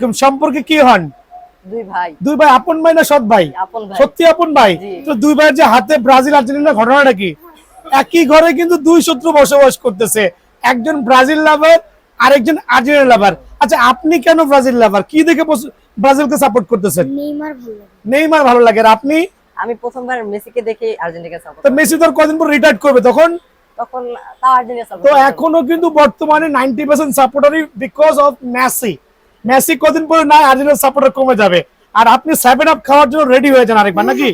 আলাইকুম। সম্পর্কে কি হন? দুই ভাই আপন ভাই না সৎ ভাই? সত্যি আপন ভাই? তো দুই ভাইয়ের যে হাতে ব্রাজিল আর্জেন্টিনা ঘটনাটা কি? একই ঘরে কিন্তু দুই শত্রু বসবাস করতেছে, একজন ব্রাজিল লাভার আরেকজন আর্জেন্টিনা লাভার। আচ্ছা আপনি কেন ব্রাজিল লাভার? কি দেখে ব্রাজিলকে সাপোর্ট করতেছেন? নেইমার ভালো লাগে। আর আপনি? আমি প্রথমবার মেসিকে দেখে আর্জেন্টিনা সাপোর্ট। তো মেসি তো কদিন পর রিটায়ার করবে, তখন তখন তাও আর্জেন্টিনা সাপোর্ট। তো এখনো কিন্তু বর্তমানে 90% সাপোর্টারই বিকজ অফ মেসি। মেসি কদিন পরে না আর্জেন্টিনা সাপোর্টার কমে যাবে। আর আপনি 7 আপ খাওয়ার জন্য রেডি হয়ে যান আরেকবার, নাকি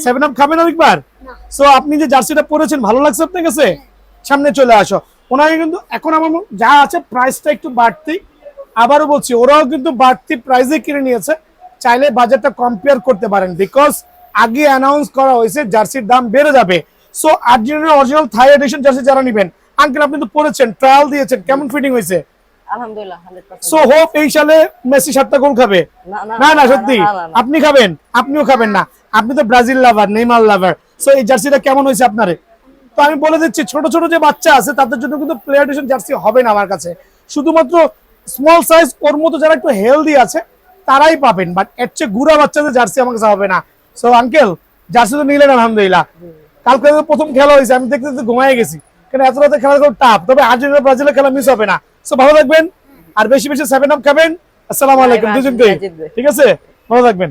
7 আপ খাবেন আরেকবার? সো আপনি যে জার্সিটা পরেছেন ভালো লাগছে আপনার কাছে? সামনে চলে আসো। ওনাকে কিন্তু এখন আমার যা আছে প্রাইসটা একটু বাড়তি, আবারও বলছি ওরাও কিন্তু বাড়তি প্রাইসে কিনে নিয়েছে, চাইলে বাজারটা কম্পেয়ার করতে পারেন, বিকজ আগে অ্যানাউন্স করা হয়েছে জার্সির দাম বেড়ে যাবে। সো আর্জেন্টিনার অরিজিনাল থাই এডিশন জার্সি যারা নেবেন, আঙ্কেল আপনি তো পরেছেন, ট্রায়াল দিয়েছেন, কেমন ফিটিং হয়েছে? আলহামদুলিল্লাহ 100%। সো হোপ এই সালে মেসি 7টা গোল খাবে। না না সত্যি আপনি খাবেন? আপনিও খাবেন না, আপনি তো ব্রাজিল লাভার, নেইমার লাভার। সো এই জার্সিটা কেমন হয়েছে আপনারে? তো আমি বলে দিচ্ছি, ছোট ছোট যে বাচ্চা আছে তাদের জন্য কিন্তু প্লেয়ার এডিশন জার্সি হবে না আমার কাছে, শুধুমাত্র স্মল সাইজ ওর মতো যারা একটু হেলদি আছে তারাই পাবেন, বাট এর চেয়ে গুড়া বাচ্চাদের জার্সি আমার কাছে হবে না। সো আঙ্কেল জার্সি তো নিলেন আলহামদুলিল্লাহ। কালকে প্রথম খেলা হয়েছে, আমি দেখতে দেখতে ঘুমাই গেছি, কারণ এত রাতে খেলা খুব টাফ। তবে আর্জেন্টিনা ব্রাজিলের খেলা মিস হবে না। সো ভালো থাকবেন, আর বেশি বেশি 7 আপ খাবেন। আসসালামু আলাইকুম দুজনকেই, ঠিক আছে? ভালো থাকবেন।